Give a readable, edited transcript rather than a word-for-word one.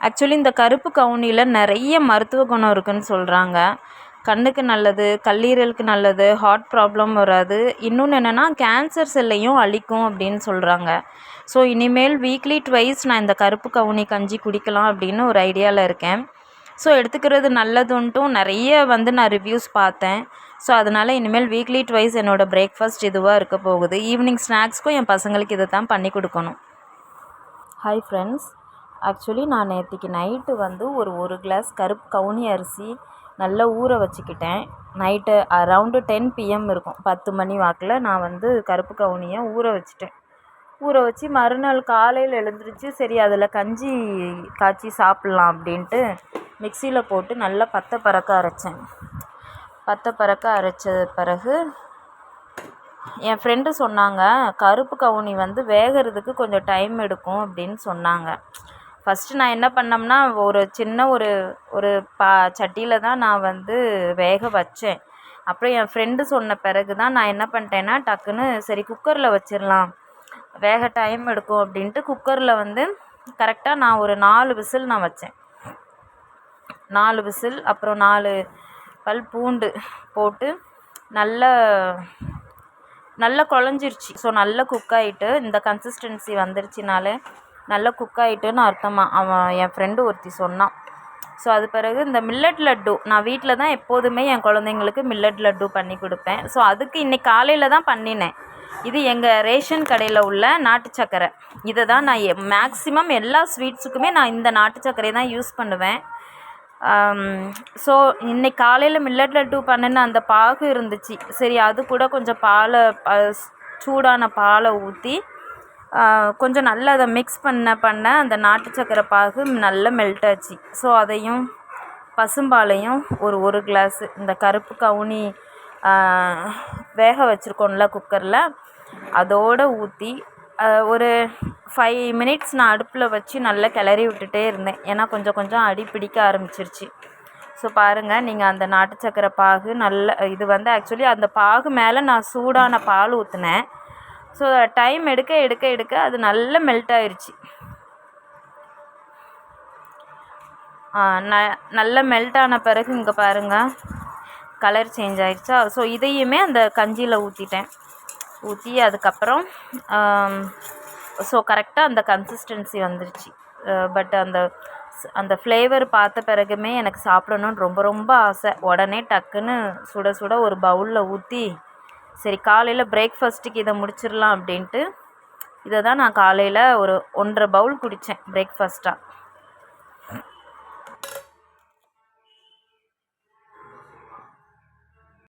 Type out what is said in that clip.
Actually இந்த கருப்பு கவுனியில் நிறைய மருத்துவ குணம் இருக்குதுன்னு சொல்கிறாங்க. கண்ணுக்கு நல்லது, கல்லீரலுக்கு நல்லது, ஹார்ட் ப்ராப்ளம் வராது. இன்னொன்று என்னென்னா கேன்சர் செல்லையும் அழிக்கும் அப்படின்னு சொல்கிறாங்க. ஸோ இனிமேல் வீக்லி ட்வைஸ் நான் இந்த கருப்பு கவுனி கஞ்சி குடிக்கலாம் அப்படின்னு ஒரு ஐடியாவில் இருக்கேன். ஸோ எடுத்துக்கிறது நல்லதுன்ட்டும் நிறைய நான் ரிவ்யூஸ் பார்த்தேன். ஸோ அதனால் இனிமேல் வீக்லி ட்வைஸ் என்னோடய பிரேக்ஃபாஸ்ட் இதுவாக இருக்க போகுது. ஈவினிங் ஸ்நாக்ஸ்க்கும் என் பசங்களுக்கு இதை தான் பண்ணி கொடுக்கணும். ஹாய் ஃப்ரெண்ட்ஸ், ஆக்சுவலி நான் நேற்றுக்கு நைட்டு ஒரு கிளாஸ் கருப்பு கவுனி அரிசி நல்லா ஊற வச்சுக்கிட்டேன். நைட்டு அரவுண்டு 10 PM இருக்கும், 10 மணி வாக்கில் நான் கருப்பு கவுனியை ஊற வச்சுட்டேன். ஊற வச்சு மறுநாள் காலையில் எழுந்திரிச்சு சரி அதில் கஞ்சி காய்ச்சி சாப்பிட்லாம் அப்படின்ட்டு மிக்சியில் போட்டு நல்லா பத்தை பறக்க அரைச்சேன். பத்தை பறக்க அரைச்ச பிறகு என் ஃப்ரெண்டு சொன்னாங்க, கருப்பு கவுனி வேகிறதுக்கு கொஞ்சம் டைம் எடுக்கும் அப்படின்னு சொன்னாங்க. ஃபஸ்ட்டு நான் என்ன பண்ணோம்னா ஒரு சின்ன ஒரு சட்டியில் தான் நான் வேக வச்சேன். அப்புறம் என் ஃப்ரெண்டு சொன்ன பிறகு தான் நான் என்ன பண்ணிட்டேன்னா டக்குன்னு சரி குக்கரில் வச்சிடலாம், வேக டைம் எடுக்கும் அப்படின்ட்டு குக்கரில் கரெக்டாக நான் ஒரு 4 விசில் நான் வச்சேன். 4 விசில் அப்புறம் 4 பல் பூண்டு போட்டு நல்லா குழஞ்சிருச்சு. ஸோ நல்லா குக் ஆகிட்டு இந்த கன்சிஸ்டன்சி வந்துருச்சுனாலே நல்லா குக் ஆகிட்டுன்னு அர்த்தமாக என் ஃப்ரெண்டு ஒருத்தி சொன்னான். ஸோ அது பிறகு இந்த மில்லட் லட்டு நான் வீட்டில் தான் எப்போதுமே என் குழந்தைங்களுக்கு மில்லட் லட்டு பண்ணி கொடுப்பேன். ஸோ அதுக்கு இன்றைக்கி காலையில் தான் பண்ணினேன். இது எங்கள் ரேஷன் கடையில் உள்ள நாட்டு சர்க்கரை. இதை தான் நான் மேக்ஸிமம் எல்லா ஸ்வீட்ஸுக்குமே நான் இந்த நாட்டு சர்க்கரையை தான் யூஸ் பண்ணுவேன். ஸோ இன்றைக்கி காலையில் மில்லட் லட்டு பண்ணின அந்த பாகு இருந்துச்சு. சரி அது கூட கொஞ்சம் சூடான பாலை ஊற்றி கொஞ்சம் நல்லா அதை மிக்ஸ் பண்ண அந்த நாட்டு சர்க்கரை பாகு நல்லா மெல்ட் ஆச்சு. ஸோ அதையும் பசும்பாலையும் ஒரு கிளாஸு இந்த கருப்பு கவுனி வேக வச்சுருக்கோம்ல குக்கரில், அதோடு ஊற்றி ஒரு 5 மினிட்ஸ் நான் அடுப்பில் வச்சு நல்லா கிளறி விட்டுட்டே இருந்தேன். ஏன்னா கொஞ்சம் அடி பிடிக்க ஆரம்பிச்சிருச்சு. ஸோ பாருங்கள், நீங்கள் அந்த நாட்டு சர்க்கரை பாகு நல்ல இது ஆக்சுவலி அந்த பாகு மேலே நான் சூடான பால் ஊற்றினேன். ஸோ டைம் எடுக்க அது நல்லா மெல்ட் ஆயிடுச்சு. நல்லா மெல்ட் ஆன பிறகு இங்கே பாருங்கள் கலர் சேஞ்ச் ஆகிடுச்சா. ஸோ இதையுமே அந்த கஞ்சியில் ஊற்றி அதுக்கப்புறம் ஸோ கரெக்டாக அந்த கன்சிஸ்டன்சி வந்துருச்சு. பட் அந்த ஃப்ளேவர் பார்த்த பிறகுமே எனக்கு சாப்பிடணுன்னு ரொம்ப ஆசை. உடனே டக்குன்னு சுட ஒரு பவுலில் ஊற்றி சரி காலையில் பிரேக்ஃபாஸ்ட்டுக்கு இதை முடிச்சிடலாம் அப்படின்ட்டு இதை தான் நான் காலையில் ஒரு 1.5 பவுல் குடித்தேன் பிரேக்ஃபாஸ்ட்டாக.